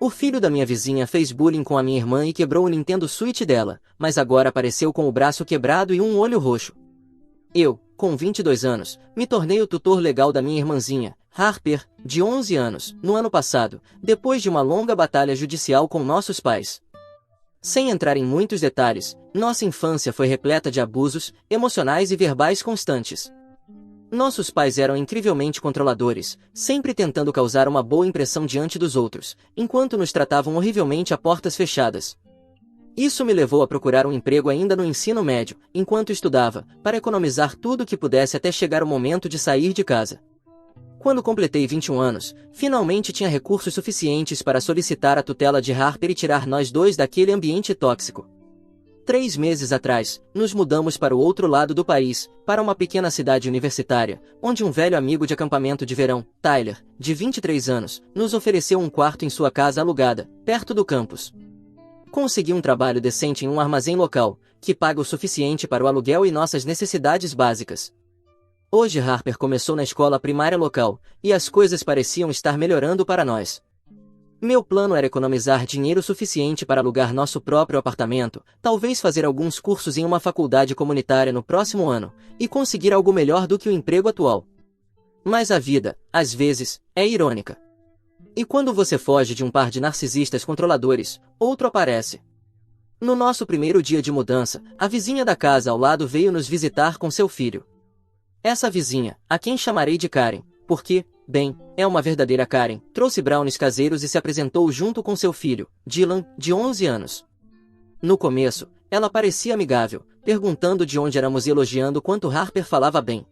O filho da minha vizinha fez bullying com a minha irmã e quebrou o Nintendo Switch dela, mas agora apareceu com o braço quebrado e um olho roxo. Eu, com 22 anos, me tornei o tutor legal da minha irmãzinha, Harper, de 11 anos, no ano passado, depois de uma longa batalha judicial com nossos pais. Sem entrar em muitos detalhes, nossa infância foi repleta de abusos emocionais e verbais constantes. Nossos pais eram incrivelmente controladores, sempre tentando causar uma boa impressão diante dos outros, enquanto nos tratavam horrivelmente a portas fechadas. Isso me levou a procurar um emprego ainda no ensino médio, enquanto estudava, para economizar tudo o que pudesse até chegar o momento de sair de casa. Quando completei 21 anos, finalmente tinha recursos suficientes para solicitar a tutela de Harper e tirar nós dois daquele ambiente tóxico. 3 meses atrás, nos mudamos para o outro lado do país, para uma pequena cidade universitária, onde um velho amigo de acampamento de verão, Tyler, de 23 anos, nos ofereceu um quarto em sua casa alugada, perto do campus. Consegui um trabalho decente em um armazém local, que paga o suficiente para o aluguel e nossas necessidades básicas. Hoje Harper começou na escola primária local, e as coisas pareciam estar melhorando para nós. Meu plano era economizar dinheiro suficiente para alugar nosso próprio apartamento, talvez fazer alguns cursos em uma faculdade comunitária no próximo ano, e conseguir algo melhor do que o emprego atual. Mas a vida, às vezes, é irônica. E quando você foge de um par de narcisistas controladores, outro aparece. No nosso primeiro dia de mudança, a vizinha da casa ao lado veio nos visitar com seu filho. Essa vizinha, a quem chamarei de Karen, porque, bem, é uma verdadeira Karen, trouxe brownies caseiros e se apresentou junto com seu filho, Dylan, de 11 anos. No começo, ela parecia amigável, perguntando de onde éramos e elogiando quanto Harper falava bem.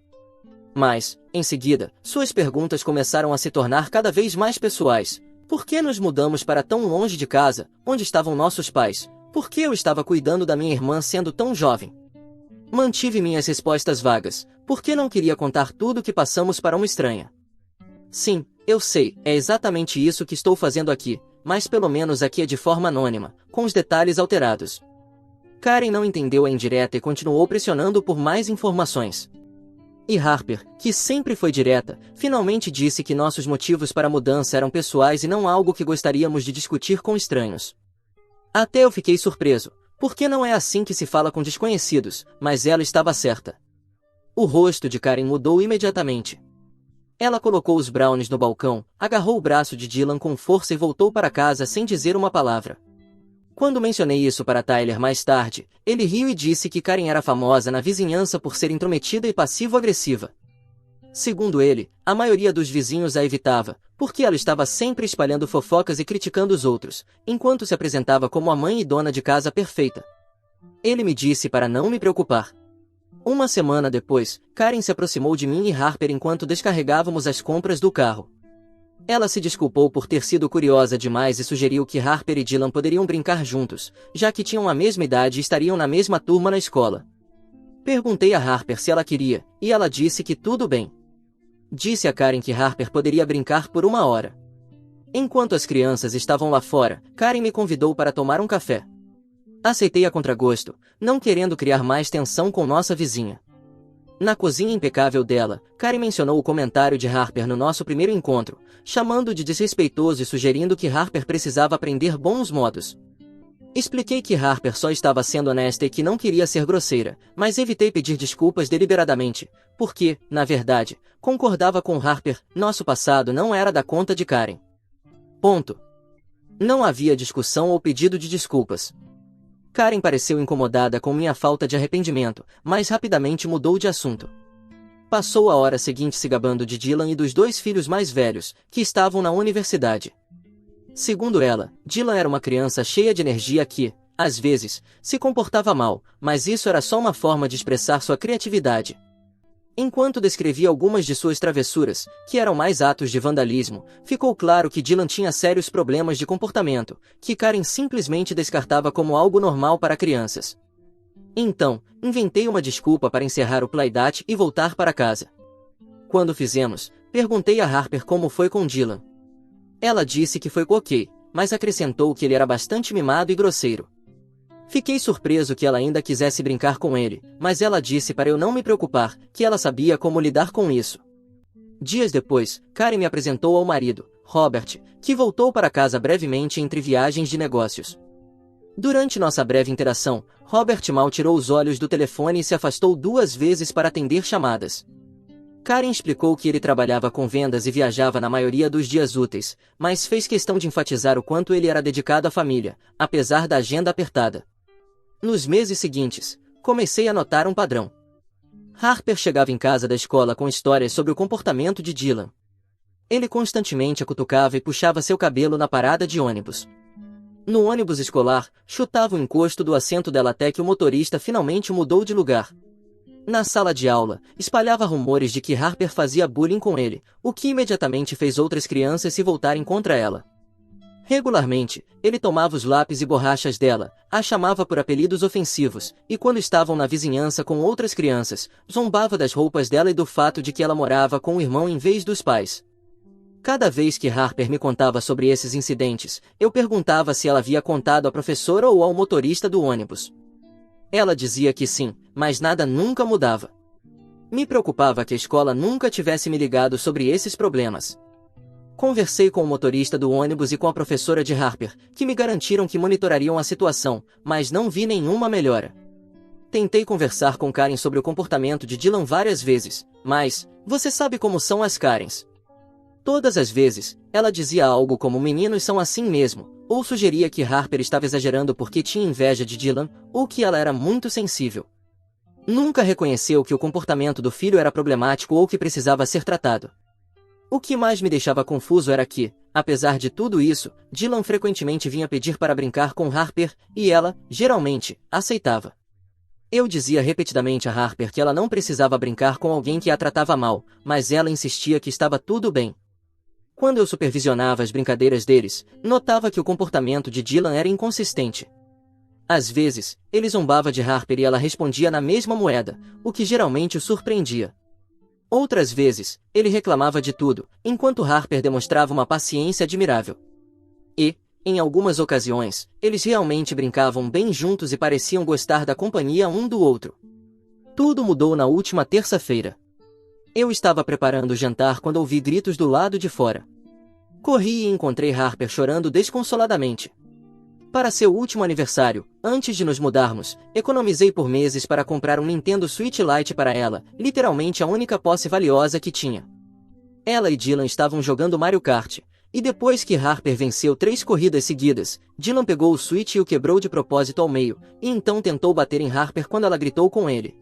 Mas, em seguida, suas perguntas começaram a se tornar cada vez mais pessoais. Por que nos mudamos para tão longe de casa, onde estavam nossos pais? Por que eu estava cuidando da minha irmã sendo tão jovem? Mantive minhas respostas vagas, porque não queria contar tudo o que passamos para uma estranha. Sim, eu sei, é exatamente isso que estou fazendo aqui, mas pelo menos aqui é de forma anônima, com os detalhes alterados. Karen não entendeu a indireta e continuou pressionando por mais informações. E Harper, que sempre foi direta, finalmente disse que nossos motivos para a mudança eram pessoais e não algo que gostaríamos de discutir com estranhos. Até eu fiquei surpreso, porque não é assim que se fala com desconhecidos, mas ela estava certa. O rosto de Karen mudou imediatamente. Ela colocou os brownies no balcão, agarrou o braço de Dylan com força e voltou para casa sem dizer uma palavra. Quando mencionei isso para Tyler mais tarde, ele riu e disse que Karen era famosa na vizinhança por ser intrometida e passivo-agressiva. Segundo ele, a maioria dos vizinhos a evitava, porque ela estava sempre espalhando fofocas e criticando os outros, enquanto se apresentava como a mãe e dona de casa perfeita. Ele me disse para não me preocupar. Uma semana depois, Karen se aproximou de mim e Harper enquanto descarregávamos as compras do carro. Ela se desculpou por ter sido curiosa demais e sugeriu que Harper e Dylan poderiam brincar juntos, já que tinham a mesma idade e estariam na mesma turma na escola. Perguntei a Harper se ela queria, e ela disse que tudo bem. Disse a Karen que Harper poderia brincar por 1 hora. Enquanto as crianças estavam lá fora, Karen me convidou para tomar um café. Aceitei a contragosto, não querendo criar mais tensão com nossa vizinha. Na cozinha impecável dela, Karen mencionou o comentário de Harper no nosso primeiro encontro, chamando-o de desrespeitoso e sugerindo que Harper precisava aprender bons modos. Expliquei que Harper só estava sendo honesta e que não queria ser grosseira, mas evitei pedir desculpas deliberadamente, porque, na verdade, concordava com Harper, nosso passado não era da conta de Karen. Ponto. Não havia discussão ou pedido de desculpas. Karen pareceu incomodada com minha falta de arrependimento, mas rapidamente mudou de assunto. Passou a hora seguinte se gabando de Dylan e dos 2 filhos mais velhos, que estavam na universidade. Segundo ela, Dylan era uma criança cheia de energia que, às vezes, se comportava mal, mas isso era só uma forma de expressar sua criatividade. Enquanto descrevia algumas de suas travessuras, que eram mais atos de vandalismo, ficou claro que Dylan tinha sérios problemas de comportamento, que Karen simplesmente descartava como algo normal para crianças. Então, inventei uma desculpa para encerrar o playdate e voltar para casa. Quando fizemos, perguntei a Harper como foi com Dylan. Ela disse que foi ok, mas acrescentou que ele era bastante mimado e grosseiro. Fiquei surpreso que ela ainda quisesse brincar com ele, mas ela disse para eu não me preocupar, que ela sabia como lidar com isso. Dias depois, Karen me apresentou ao marido, Robert, que voltou para casa brevemente entre viagens de negócios. Durante nossa breve interação, Robert mal tirou os olhos do telefone e se afastou 2 vezes para atender chamadas. Karen explicou que ele trabalhava com vendas e viajava na maioria dos dias úteis, mas fez questão de enfatizar o quanto ele era dedicado à família, apesar da agenda apertada. Nos meses seguintes, comecei a notar um padrão. Harper chegava em casa da escola com histórias sobre o comportamento de Dylan. Ele constantemente a cutucava e puxava seu cabelo na parada de ônibus. No ônibus escolar, chutava o encosto do assento dela até que o motorista finalmente mudou de lugar. Na sala de aula, espalhava rumores de que Harper fazia bullying com ele, o que imediatamente fez outras crianças se voltarem contra ela. Regularmente, ele tomava os lápis e borrachas dela, a chamava por apelidos ofensivos, e quando estavam na vizinhança com outras crianças, zombava das roupas dela e do fato de que ela morava com o irmão em vez dos pais. Cada vez que Harper me contava sobre esses incidentes, eu perguntava se ela havia contado à professora ou ao motorista do ônibus. Ela dizia que sim, mas nada nunca mudava. Me preocupava que a escola nunca tivesse me ligado sobre esses problemas. Conversei com o motorista do ônibus e com a professora de Harper, que me garantiram que monitorariam a situação, mas não vi nenhuma melhora. Tentei conversar com Karen sobre o comportamento de Dylan várias vezes, mas, você sabe como são as Karens. Todas as vezes, ela dizia algo como meninos são assim mesmo, ou sugeria que Harper estava exagerando porque tinha inveja de Dylan, ou que ela era muito sensível. Nunca reconheceu que o comportamento do filho era problemático ou que precisava ser tratado. O que mais me deixava confuso era que, apesar de tudo isso, Dylan frequentemente vinha pedir para brincar com Harper, e ela, geralmente, aceitava. Eu dizia repetidamente a Harper que ela não precisava brincar com alguém que a tratava mal, mas ela insistia que estava tudo bem. Quando eu supervisionava as brincadeiras deles, notava que o comportamento de Dylan era inconsistente. Às vezes, ele zombava de Harper e ela respondia na mesma moeda, o que geralmente o surpreendia. Outras vezes, ele reclamava de tudo, enquanto Harper demonstrava uma paciência admirável. E, em algumas ocasiões, eles realmente brincavam bem juntos e pareciam gostar da companhia um do outro. Tudo mudou na última terça-feira. Eu estava preparando o jantar quando ouvi gritos do lado de fora. Corri e encontrei Harper chorando desconsoladamente. Para seu último aniversário, antes de nos mudarmos, economizei por meses para comprar um Nintendo Switch Lite para ela, literalmente a única posse valiosa que tinha. Ela e Dylan estavam jogando Mario Kart, e depois que Harper venceu 3 corridas seguidas, Dylan pegou o Switch e o quebrou de propósito ao meio, e então tentou bater em Harper quando ela gritou com ele.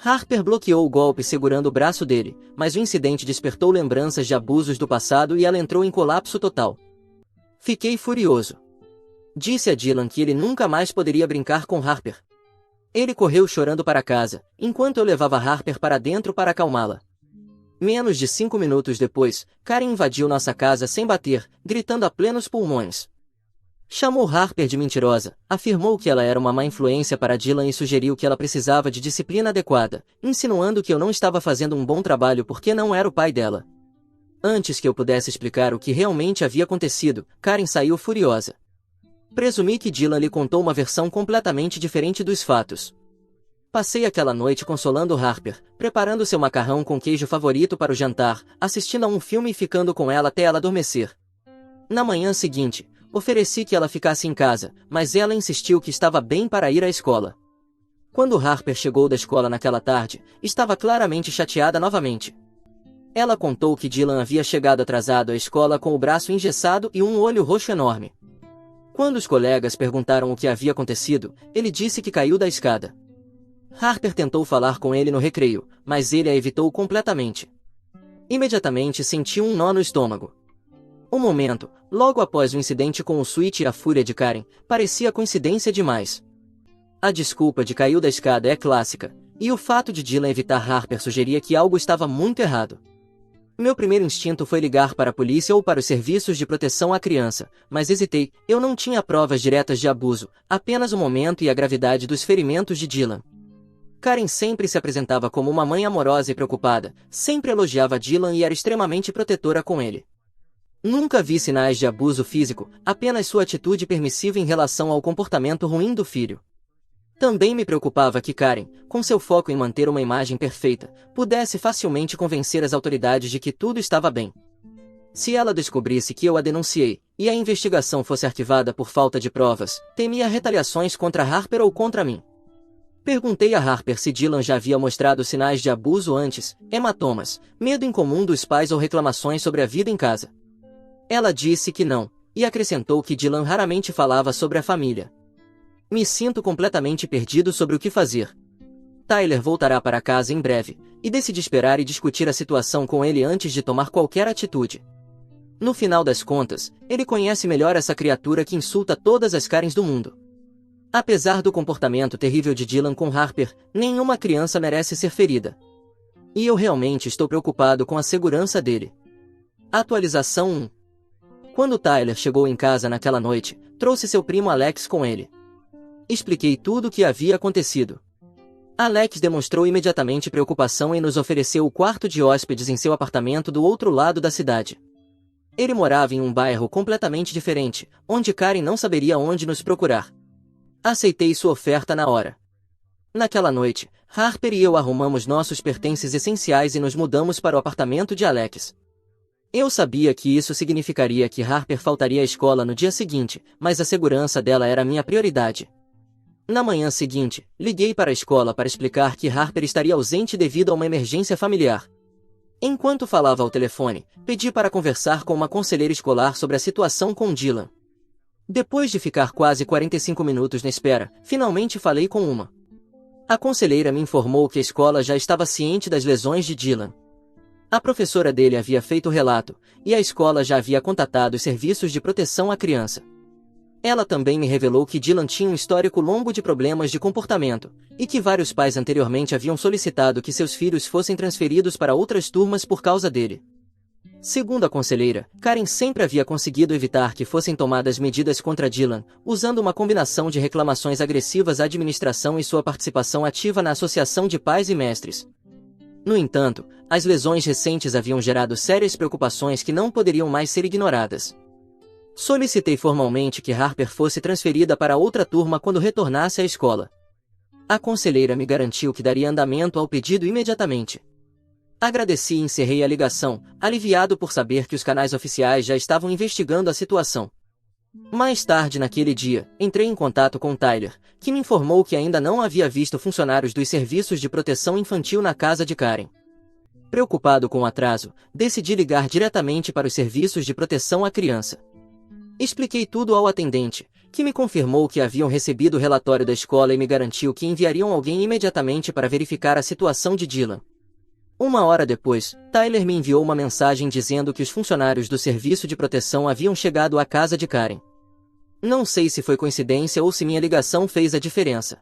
Harper bloqueou o golpe segurando o braço dele, mas o incidente despertou lembranças de abusos do passado e ela entrou em colapso total. Fiquei furioso. Disse a Dylan que ele nunca mais poderia brincar com Harper. Ele correu chorando para casa, enquanto eu levava Harper para dentro para acalmá-la. Menos de 5 minutos depois, Karen invadiu nossa casa sem bater, gritando a plenos pulmões. Chamou Harper de mentirosa, afirmou que ela era uma má influência para Dylan e sugeriu que ela precisava de disciplina adequada, insinuando que eu não estava fazendo um bom trabalho porque não era o pai dela. Antes que eu pudesse explicar o que realmente havia acontecido, Karen saiu furiosa. Presumi que Dylan lhe contou uma versão completamente diferente dos fatos. Passei aquela noite consolando Harper, preparando seu macarrão com queijo favorito para o jantar, assistindo a um filme e ficando com ela até ela adormecer. Na manhã seguinte, ofereci que ela ficasse em casa, mas ela insistiu que estava bem para ir à escola. Quando Harper chegou da escola naquela tarde, estava claramente chateada novamente. Ela contou que Dylan havia chegado atrasado à escola com o braço engessado e um olho roxo enorme. Quando os colegas perguntaram o que havia acontecido, ele disse que caiu da escada. Harper tentou falar com ele no recreio, mas ele a evitou completamente. Imediatamente sentiu um nó no estômago. O momento, logo após o incidente com o Switch e a fúria de Karen, parecia coincidência demais. A desculpa de caiu da escada é clássica, e o fato de Dylan evitar Harper sugeria que algo estava muito errado. Meu primeiro instinto foi ligar para a polícia ou para os serviços de proteção à criança, mas hesitei, eu não tinha provas diretas de abuso, apenas o momento e a gravidade dos ferimentos de Dylan. Karen sempre se apresentava como uma mãe amorosa e preocupada, sempre elogiava Dylan e era extremamente protetora com ele. Nunca vi sinais de abuso físico, apenas sua atitude permissiva em relação ao comportamento ruim do filho. Também me preocupava que Karen, com seu foco em manter uma imagem perfeita, pudesse facilmente convencer as autoridades de que tudo estava bem. Se ela descobrisse que eu a denunciei, e a investigação fosse arquivada por falta de provas, temia retaliações contra Harper ou contra mim. Perguntei a Harper se Dylan já havia mostrado sinais de abuso antes, hematomas, medo incomum dos pais ou reclamações sobre a vida em casa. Ela disse que não, e acrescentou que Dylan raramente falava sobre a família. Me sinto completamente perdido sobre o que fazer. Tyler voltará para casa em breve, e decidi esperar e discutir a situação com ele antes de tomar qualquer atitude. No final das contas, ele conhece melhor essa criatura que insulta todas as Karens do mundo. Apesar do comportamento terrível de Dylan com Harper, nenhuma criança merece ser ferida. E eu realmente estou preocupado com a segurança dele. Atualização 1. Quando Tyler chegou em casa naquela noite, trouxe seu primo Alex com ele. Expliquei tudo o que havia acontecido. Alex demonstrou imediatamente preocupação e nos ofereceu o quarto de hóspedes em seu apartamento do outro lado da cidade. Ele morava em um bairro completamente diferente, onde Karen não saberia onde nos procurar. Aceitei sua oferta na hora. Naquela noite, Harper e eu arrumamos nossos pertences essenciais e nos mudamos para o apartamento de Alex. Eu sabia que isso significaria que Harper faltaria à escola no dia seguinte, mas a segurança dela era minha prioridade. Na manhã seguinte, liguei para a escola para explicar que Harper estaria ausente devido a uma emergência familiar. Enquanto falava ao telefone, pedi para conversar com uma conselheira escolar sobre a situação com Dylan. Depois de ficar quase 45 minutos na espera, finalmente falei com uma. A conselheira me informou que a escola já estava ciente das lesões de Dylan. A professora dele havia feito o relato, e a escola já havia contatado os serviços de proteção à criança. Ela também me revelou que Dylan tinha um histórico longo de problemas de comportamento, e que vários pais anteriormente haviam solicitado que seus filhos fossem transferidos para outras turmas por causa dele. Segundo a conselheira, Karen sempre havia conseguido evitar que fossem tomadas medidas contra Dylan, usando uma combinação de reclamações agressivas à administração e sua participação ativa na associação de pais e mestres. No entanto, as lesões recentes haviam gerado sérias preocupações que não poderiam mais ser ignoradas. Solicitei formalmente que Harper fosse transferida para outra turma quando retornasse à escola. A conselheira me garantiu que daria andamento ao pedido imediatamente. Agradeci e encerrei a ligação, aliviado por saber que os canais oficiais já estavam investigando a situação. Mais tarde naquele dia, entrei em contato com Tyler, que me informou que ainda não havia visto funcionários dos serviços de proteção infantil na casa de Karen. Preocupado com o atraso, decidi ligar diretamente para os serviços de proteção à criança. Expliquei tudo ao atendente, que me confirmou que haviam recebido o relatório da escola e me garantiu que enviariam alguém imediatamente para verificar a situação de Dylan. Uma hora depois, Tyler me enviou uma mensagem dizendo que os funcionários do serviço de proteção haviam chegado à casa de Karen. Não sei se foi coincidência ou se minha ligação fez a diferença.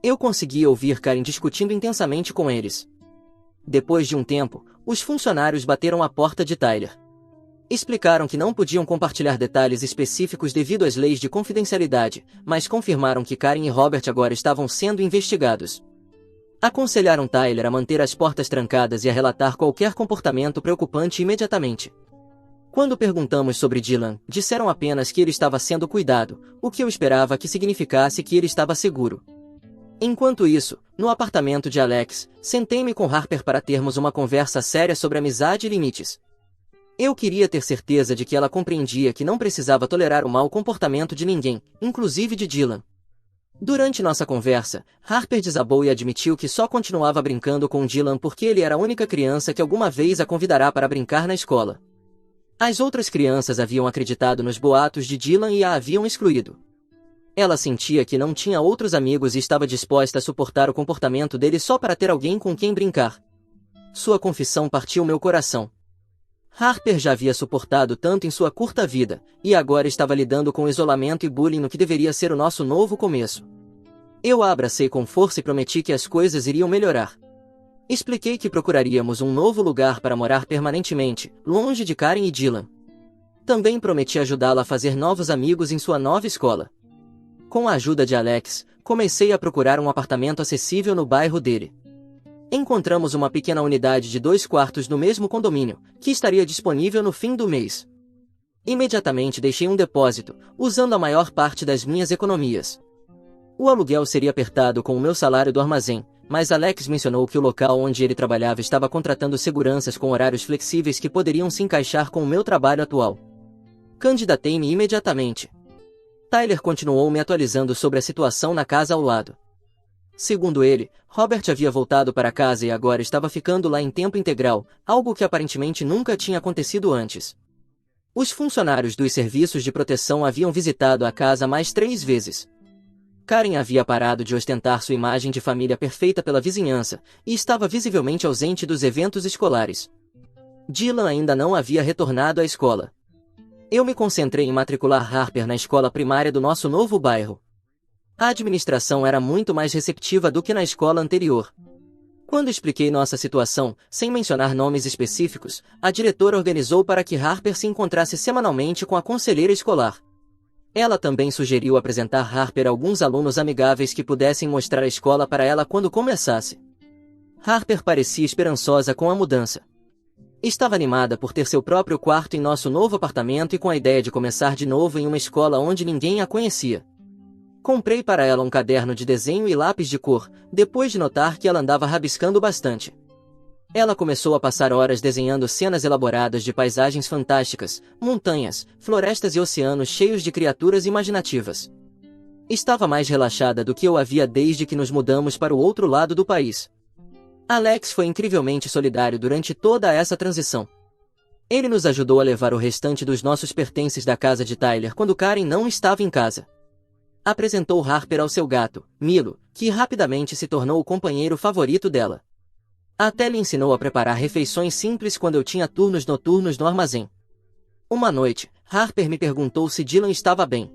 Eu consegui ouvir Karen discutindo intensamente com eles. Depois de um tempo, os funcionários bateram à porta de Tyler. Explicaram que não podiam compartilhar detalhes específicos devido às leis de confidencialidade, mas confirmaram que Karen e Robert agora estavam sendo investigados. Aconselharam Tyler a manter as portas trancadas e a relatar qualquer comportamento preocupante imediatamente. Quando perguntamos sobre Dylan, disseram apenas que ele estava sendo cuidado, o que eu esperava que significasse que ele estava seguro. Enquanto isso, no apartamento de Alex, sentei-me com Harper para termos uma conversa séria sobre amizade e limites. Eu queria ter certeza de que ela compreendia que não precisava tolerar o mau comportamento de ninguém, inclusive de Dylan. Durante nossa conversa, Harper desabou e admitiu que só continuava brincando com Dylan porque ele era a única criança que alguma vez a convidará para brincar na escola. As outras crianças haviam acreditado nos boatos de Dylan e a haviam excluído. Ela sentia que não tinha outros amigos e estava disposta a suportar o comportamento dele só para ter alguém com quem brincar. Sua confissão partiu meu coração. Harper já havia suportado tanto em sua curta vida, e agora estava lidando com isolamento e bullying no que deveria ser o nosso novo começo. Eu a abracei com força e prometi que as coisas iriam melhorar. Expliquei que procuraríamos um novo lugar para morar permanentemente, longe de Karen e Dylan. Também prometi ajudá-la a fazer novos amigos em sua nova escola. Com a ajuda de Alex, comecei a procurar um apartamento acessível no bairro dele. Encontramos uma pequena unidade de 2 quartos no mesmo condomínio, que estaria disponível no fim do mês. Imediatamente deixei um depósito, usando a maior parte das minhas economias. O aluguel seria apertado com o meu salário do armazém, mas Alex mencionou que o local onde ele trabalhava estava contratando seguranças com horários flexíveis que poderiam se encaixar com o meu trabalho atual. Candidatei-me imediatamente. Tyler continuou me atualizando sobre a situação na casa ao lado. Segundo ele, Robert havia voltado para casa e agora estava ficando lá em tempo integral, algo que aparentemente nunca tinha acontecido antes. Os funcionários dos serviços de proteção haviam visitado a casa mais 3 vezes. Karen havia parado de ostentar sua imagem de família perfeita pela vizinhança, e estava visivelmente ausente dos eventos escolares. Dylan ainda não havia retornado à escola. Eu me concentrei em matricular Harper na escola primária do nosso novo bairro. A administração era muito mais receptiva do que na escola anterior. Quando expliquei nossa situação, sem mencionar nomes específicos, a diretora organizou para que Harper se encontrasse semanalmente com a conselheira escolar. Ela também sugeriu apresentar Harper a alguns alunos amigáveis que pudessem mostrar a escola para ela quando começasse. Harper parecia esperançosa com a mudança. Estava animada por ter seu próprio quarto em nosso novo apartamento e com a ideia de começar de novo em uma escola onde ninguém a conhecia. Comprei para ela um caderno de desenho e lápis de cor, depois de notar que ela andava rabiscando bastante. Ela começou a passar horas desenhando cenas elaboradas de paisagens fantásticas, montanhas, florestas e oceanos cheios de criaturas imaginativas. Estava mais relaxada do que eu havia desde que nos mudamos para o outro lado do país. Alex foi incrivelmente solidário durante toda essa transição. Ele nos ajudou a levar o restante dos nossos pertences da casa de Tyler quando Karen não estava em casa. Apresentou Harper ao seu gato, Milo, que rapidamente se tornou o companheiro favorito dela. Até lhe ensinou a preparar refeições simples quando eu tinha turnos noturnos no armazém. Uma noite, Harper me perguntou se Dylan estava bem.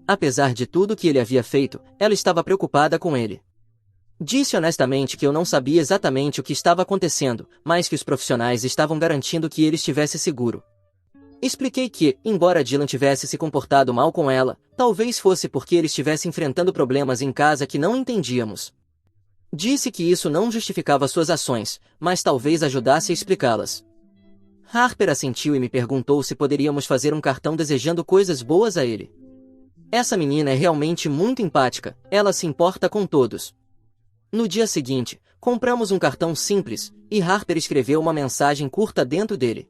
Apesar de tudo que ele havia feito, ela estava preocupada com ele. Disse honestamente que eu não sabia exatamente o que estava acontecendo, mas que os profissionais estavam garantindo que ele estivesse seguro. Expliquei que, embora Dylan tivesse se comportado mal com ela, talvez fosse porque ele estivesse enfrentando problemas em casa que não entendíamos. Disse que isso não justificava suas ações, mas talvez ajudasse a explicá-las. Harper assentiu e me perguntou se poderíamos fazer um cartão desejando coisas boas a ele. Essa menina é realmente muito empática, ela se importa com todos. No dia seguinte, compramos um cartão simples, e Harper escreveu uma mensagem curta dentro dele.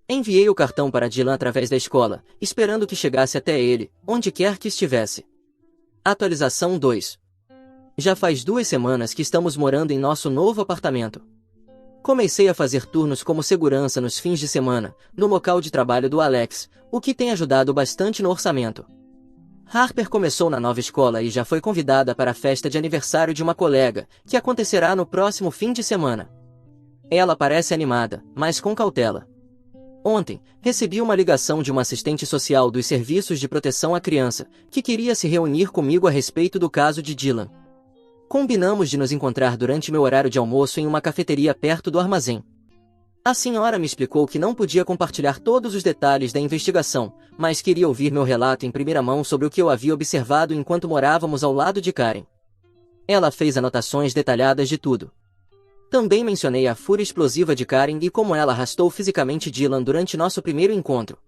Enviei o cartão para Dylan através da escola, esperando que chegasse até ele, onde quer que estivesse. Atualização 2. Já faz 2 semanas que estamos morando em nosso novo apartamento. Comecei a fazer turnos como segurança nos fins de semana, no local de trabalho do Alex, o que tem ajudado bastante no orçamento. Harper começou na nova escola e já foi convidada para a festa de aniversário de uma colega, que acontecerá no próximo fim de semana. Ela parece animada, mas com cautela. Ontem, recebi uma ligação de uma assistente social dos Serviços de Proteção à Criança, que queria se reunir comigo a respeito do caso de Dylan. Combinamos de nos encontrar durante meu horário de almoço em uma cafeteria perto do armazém. A senhora me explicou que não podia compartilhar todos os detalhes da investigação, mas queria ouvir meu relato em primeira mão sobre o que eu havia observado enquanto morávamos ao lado de Karen. Ela fez anotações detalhadas de tudo. Também mencionei a fúria explosiva de Karen e como ela arrastou fisicamente Dylan durante nosso primeiro encontro.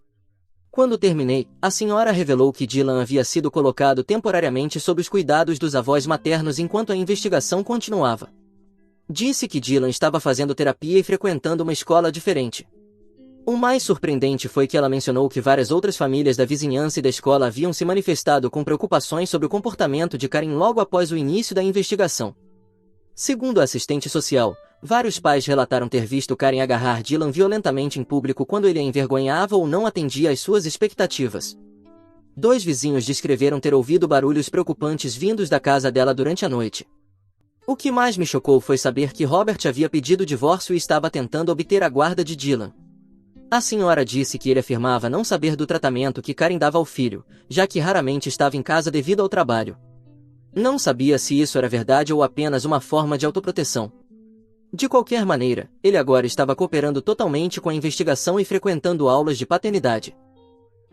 Quando terminei, a senhora revelou que Dylan havia sido colocado temporariamente sob os cuidados dos avós maternos enquanto a investigação continuava. Disse que Dylan estava fazendo terapia e frequentando uma escola diferente. O mais surpreendente foi que ela mencionou que várias outras famílias da vizinhança e da escola haviam se manifestado com preocupações sobre o comportamento de Karen logo após o início da investigação. Segundo a assistente social, vários pais relataram ter visto Karen agarrar Dylan violentamente em público quando ele a envergonhava ou não atendia às suas expectativas. 2 vizinhos descreveram ter ouvido barulhos preocupantes vindos da casa dela durante a noite. O que mais me chocou foi saber que Robert havia pedido divórcio e estava tentando obter a guarda de Dylan. A senhora disse que ele afirmava não saber do tratamento que Karen dava ao filho, já que raramente estava em casa devido ao trabalho. Não sabia se isso era verdade ou apenas uma forma de autoproteção. De qualquer maneira, ele agora estava cooperando totalmente com a investigação e frequentando aulas de paternidade.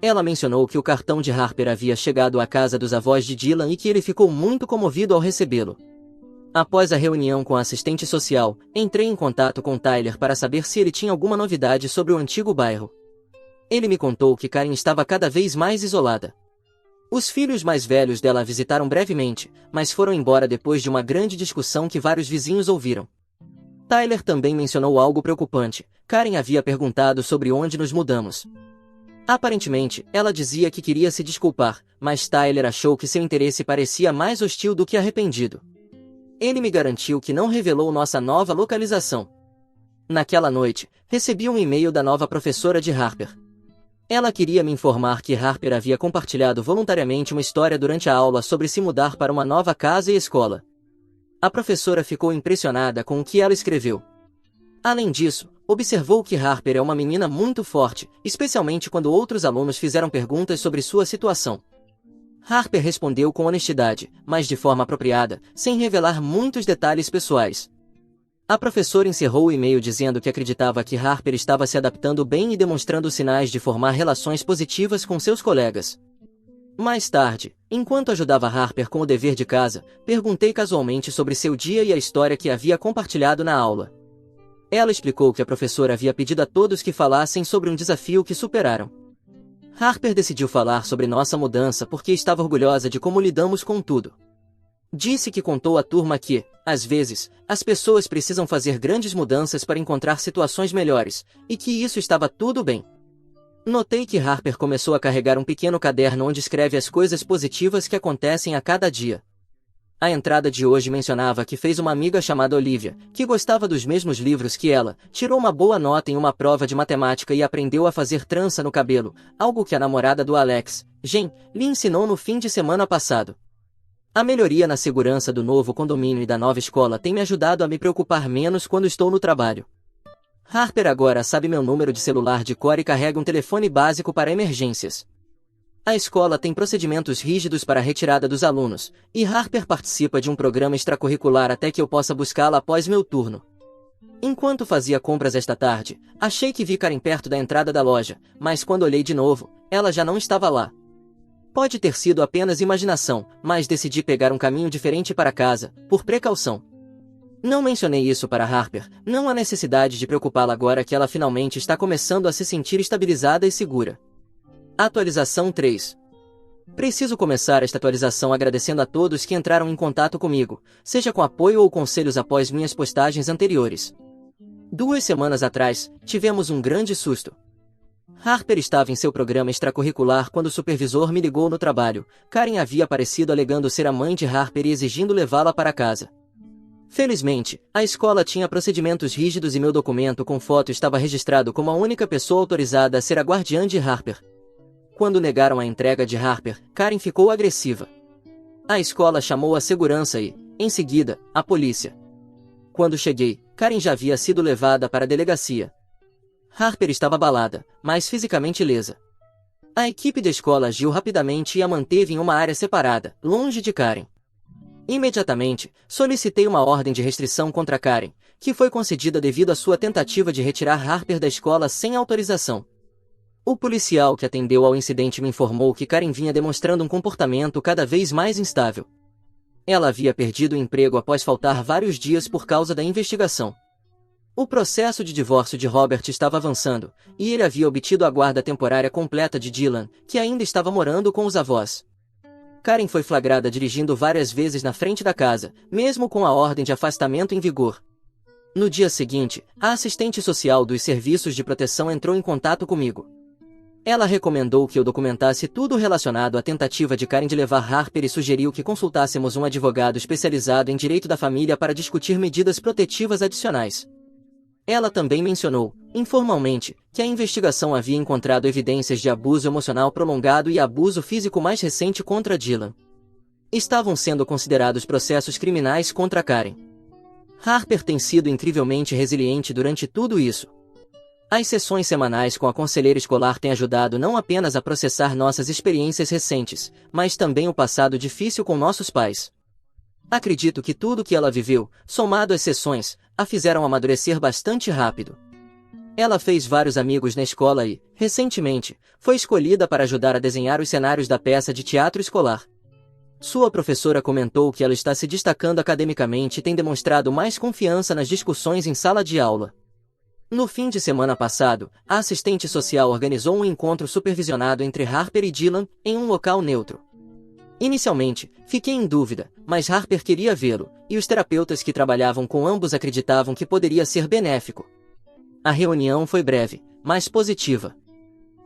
Ela mencionou que o cartão de Harper havia chegado à casa dos avós de Dylan e que ele ficou muito comovido ao recebê-lo. Após a reunião com a assistente social, entrei em contato com Tyler para saber se ele tinha alguma novidade sobre o antigo bairro. Ele me contou que Karen estava cada vez mais isolada. Os filhos mais velhos dela a visitaram brevemente, mas foram embora depois de uma grande discussão que vários vizinhos ouviram. Tyler também mencionou algo preocupante. Karen havia perguntado sobre onde nos mudamos. Aparentemente, ela dizia que queria se desculpar, mas Tyler achou que seu interesse parecia mais hostil do que arrependido. Ele me garantiu que não revelou nossa nova localização. Naquela noite, recebi um e-mail da nova professora de Harper. Ela queria me informar que Harper havia compartilhado voluntariamente uma história durante a aula sobre se mudar para uma nova casa e escola. A professora ficou impressionada com o que ela escreveu. Além disso, observou que Harper é uma menina muito forte, especialmente quando outros alunos fizeram perguntas sobre sua situação. Harper respondeu com honestidade, mas de forma apropriada, sem revelar muitos detalhes pessoais. A professora encerrou o e-mail dizendo que acreditava que Harper estava se adaptando bem e demonstrando sinais de formar relações positivas com seus colegas. Mais tarde, enquanto ajudava Harper com o dever de casa, perguntei casualmente sobre seu dia e a história que havia compartilhado na aula. Ela explicou que a professora havia pedido a todos que falassem sobre um desafio que superaram. Harper decidiu falar sobre nossa mudança porque estava orgulhosa de como lidamos com tudo. Disse que contou à turma que, às vezes, as pessoas precisam fazer grandes mudanças para encontrar situações melhores, e que isso estava tudo bem. Notei que Harper começou a carregar um pequeno caderno onde escreve as coisas positivas que acontecem a cada dia. A entrada de hoje mencionava que fez uma amiga chamada Olivia, que gostava dos mesmos livros que ela, tirou uma boa nota em uma prova de matemática e aprendeu a fazer trança no cabelo, algo que a namorada do Alex, Jen, lhe ensinou no fim de semana passado. A melhoria na segurança do novo condomínio e da nova escola tem me ajudado a me preocupar menos quando estou no trabalho. Harper agora sabe meu número de celular de cor e carrega um telefone básico para emergências. A escola tem procedimentos rígidos para a retirada dos alunos, e Harper participa de um programa extracurricular até que eu possa buscá-la após meu turno. Enquanto fazia compras esta tarde, achei que vi Karen perto da entrada da loja, mas quando olhei de novo, ela já não estava lá. Pode ter sido apenas imaginação, mas decidi pegar um caminho diferente para casa, por precaução. Não mencionei isso para Harper, não há necessidade de preocupá-la agora que ela finalmente está começando a se sentir estabilizada e segura. Atualização 3. Preciso começar esta atualização agradecendo a todos que entraram em contato comigo, seja com apoio ou conselhos após minhas postagens anteriores. 2 semanas atrás, tivemos um grande susto. Harper estava em seu programa extracurricular quando o supervisor me ligou no trabalho. Karen havia aparecido alegando ser a mãe de Harper e exigindo levá-la para casa. Felizmente, a escola tinha procedimentos rígidos e meu documento com foto estava registrado como a única pessoa autorizada a ser a guardiã de Harper. Quando negaram a entrega de Harper, Karen ficou agressiva. A escola chamou a segurança e, em seguida, a polícia. Quando cheguei, Karen já havia sido levada para a delegacia. Harper estava abalada, mas fisicamente ilesa. A equipe da escola agiu rapidamente e a manteve em uma área separada, longe de Karen. Imediatamente, solicitei uma ordem de restrição contra Karen, que foi concedida devido à sua tentativa de retirar Harper da escola sem autorização. O policial que atendeu ao incidente me informou que Karen vinha demonstrando um comportamento cada vez mais instável. Ela havia perdido o emprego após faltar vários dias por causa da investigação. O processo de divórcio de Robert estava avançando, e ele havia obtido a guarda temporária completa de Dylan, que ainda estava morando com os avós. Karen foi flagrada dirigindo várias vezes na frente da casa, mesmo com a ordem de afastamento em vigor. No dia seguinte, a assistente social dos serviços de proteção entrou em contato comigo. Ela recomendou que eu documentasse tudo relacionado à tentativa de Karen de levar Harper e sugeriu que consultássemos um advogado especializado em direito da família para discutir medidas protetivas adicionais. Ela também mencionou, informalmente, que a investigação havia encontrado evidências de abuso emocional prolongado e abuso físico mais recente contra Dylan. Estavam sendo considerados processos criminais contra Karen. Harper tem sido incrivelmente resiliente durante tudo isso. As sessões semanais com a conselheira escolar têm ajudado não apenas a processar nossas experiências recentes, mas também o passado difícil com nossos pais. Acredito que tudo que ela viveu, somado às sessões, a fizeram amadurecer bastante rápido. Ela fez vários amigos na escola e, recentemente, foi escolhida para ajudar a desenhar os cenários da peça de teatro escolar. Sua professora comentou que ela está se destacando academicamente e tem demonstrado mais confiança nas discussões em sala de aula. No fim de semana passado, a assistente social organizou um encontro supervisionado entre Harper e Dylan, em um local neutro. Inicialmente, fiquei em dúvida, mas Harper queria vê-lo, e os terapeutas que trabalhavam com ambos acreditavam que poderia ser benéfico. A reunião foi breve, mas positiva.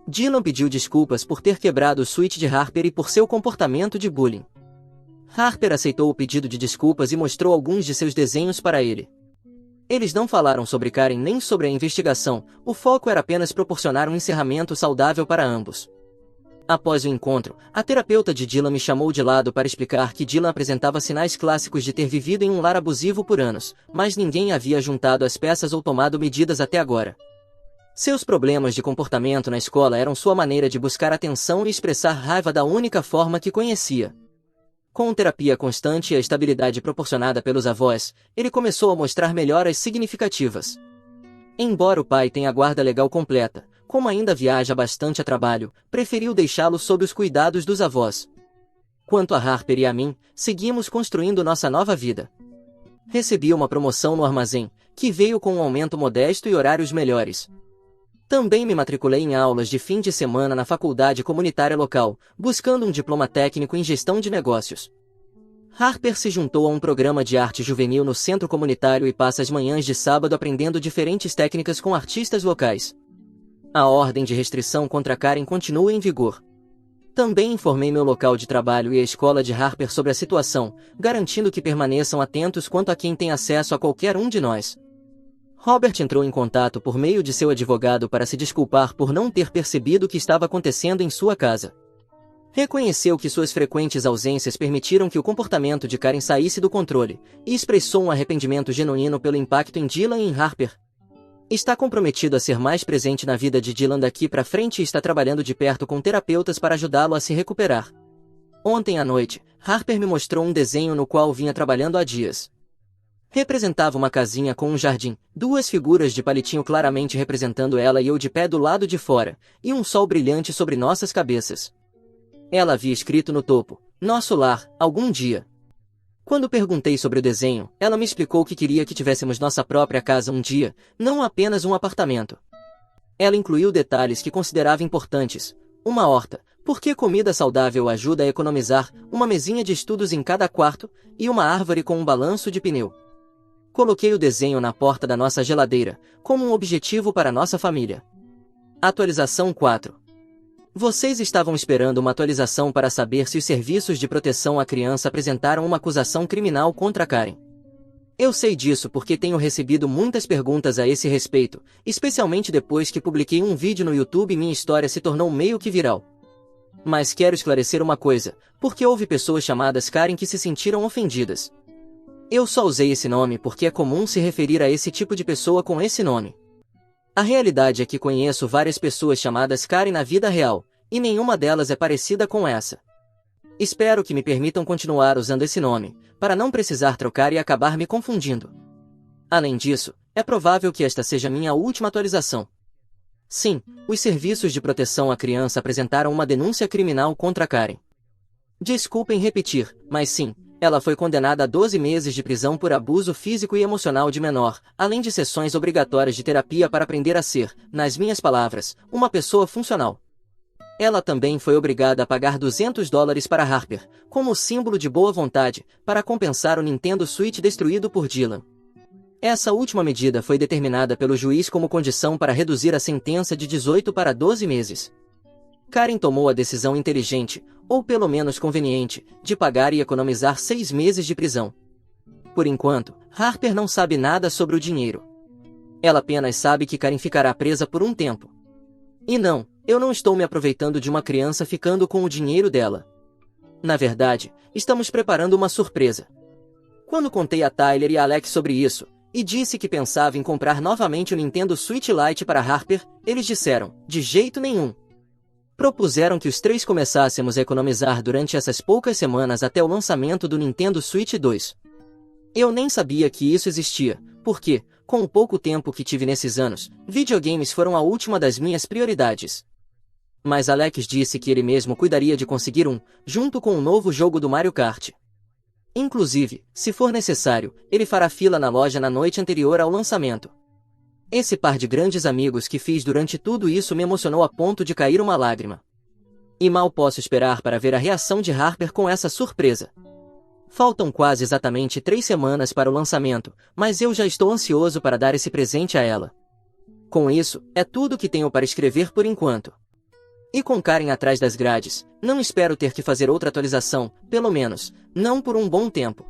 Dylan pediu desculpas por ter quebrado o suíte de Harper e por seu comportamento de bullying. Harper aceitou o pedido de desculpas e mostrou alguns de seus desenhos para ele. Eles não falaram sobre Karen nem sobre a investigação, o foco era apenas proporcionar um encerramento saudável para ambos. Após o encontro, a terapeuta de Dylan me chamou de lado para explicar que Dylan apresentava sinais clássicos de ter vivido em um lar abusivo por anos, mas ninguém havia juntado as peças ou tomado medidas até agora. Seus problemas de comportamento na escola eram sua maneira de buscar atenção e expressar raiva da única forma que conhecia. Com terapia constante e a estabilidade proporcionada pelos avós, ele começou a mostrar melhoras significativas. Embora o pai tenha a guarda legal completa, como ainda viaja bastante a trabalho, preferiu deixá-lo sob os cuidados dos avós. Quanto a Harper e a mim, seguimos construindo nossa nova vida. Recebi uma promoção no armazém, que veio com um aumento modesto e horários melhores. Também me matriculei em aulas de fim de semana na faculdade comunitária local, buscando um diploma técnico em gestão de negócios. Harper se juntou a um programa de arte juvenil no centro comunitário e passa as manhãs de sábado aprendendo diferentes técnicas com artistas locais. A ordem de restrição contra Karen continua em vigor. Também informei meu local de trabalho e a escola de Harper sobre a situação, garantindo que permaneçam atentos quanto a quem tem acesso a qualquer um de nós. Robert entrou em contato por meio de seu advogado para se desculpar por não ter percebido o que estava acontecendo em sua casa. Reconheceu que suas frequentes ausências permitiram que o comportamento de Karen saísse do controle, e expressou um arrependimento genuíno pelo impacto em Dylan e em Harper. Está comprometido a ser mais presente na vida de Dylan daqui para frente e está trabalhando de perto com terapeutas para ajudá-lo a se recuperar. Ontem à noite, Harper me mostrou um desenho no qual vinha trabalhando há dias. Representava uma casinha com um jardim, duas figuras de palitinho claramente representando ela e eu de pé do lado de fora, e um sol brilhante sobre nossas cabeças. Ela havia escrito no topo, "Nosso lar, algum dia." Quando perguntei sobre o desenho, ela me explicou que queria que tivéssemos nossa própria casa um dia, não apenas um apartamento. Ela incluiu detalhes que considerava importantes, uma horta, porque comida saudável ajuda a economizar, uma mesinha de estudos em cada quarto, e uma árvore com um balanço de pneu. Coloquei o desenho na porta da nossa geladeira, como um objetivo para nossa família. Atualização 4. Vocês estavam esperando uma atualização para saber se os serviços de proteção à criança apresentaram uma acusação criminal contra Karen. Eu sei disso porque tenho recebido muitas perguntas a esse respeito, especialmente depois que publiquei um vídeo no YouTube e minha história se tornou meio que viral. Mas quero esclarecer uma coisa, porque houve pessoas chamadas Karen que se sentiram ofendidas. Eu só usei esse nome porque é comum se referir a esse tipo de pessoa com esse nome. A realidade é que conheço várias pessoas chamadas Karen na vida real, e nenhuma delas é parecida com essa. Espero que me permitam continuar usando esse nome, para não precisar trocar e acabar me confundindo. Além disso, é provável que esta seja minha última atualização. Sim, os serviços de proteção à criança apresentaram uma denúncia criminal contra Karen. Desculpem repetir, mas sim, ela foi condenada a 12 meses de prisão por abuso físico e emocional de menor, além de sessões obrigatórias de terapia para aprender a ser, nas minhas palavras, uma pessoa funcional. Ela também foi obrigada a pagar $200 para Harper, como símbolo de boa vontade, para compensar o Nintendo Switch destruído por Dylan. Essa última medida foi determinada pelo juiz como condição para reduzir a sentença de 18 para 12 meses. Karen tomou a decisão inteligente, ou pelo menos conveniente, de pagar e economizar 6 meses de prisão. Por enquanto, Harper não sabe nada sobre o dinheiro. Ela apenas sabe que Karen ficará presa por um tempo. E não, eu não estou me aproveitando de uma criança ficando com o dinheiro dela. Na verdade, estamos preparando uma surpresa. Quando contei a Tyler e a Alex sobre isso, e disse que pensava em comprar novamente o Nintendo Switch Lite para Harper, eles disseram, de jeito nenhum. Propuseram que os três começássemos a economizar durante essas poucas semanas até o lançamento do Nintendo Switch 2. Eu nem sabia que isso existia, porque, com o pouco tempo que tive nesses anos, videogames foram a última das minhas prioridades. Mas Alex disse que ele mesmo cuidaria de conseguir um, junto com um novo jogo do Mario Kart. Inclusive, se for necessário, ele fará fila na loja na noite anterior ao lançamento. Esse par de grandes amigos que fiz durante tudo isso me emocionou a ponto de cair uma lágrima. E mal posso esperar para ver a reação de Harper com essa surpresa. Faltam quase exatamente 3 semanas para o lançamento, mas eu já estou ansioso para dar esse presente a ela. Com isso, é tudo que tenho para escrever por enquanto. E com Karen atrás das grades, não espero ter que fazer outra atualização, pelo menos, não por um bom tempo.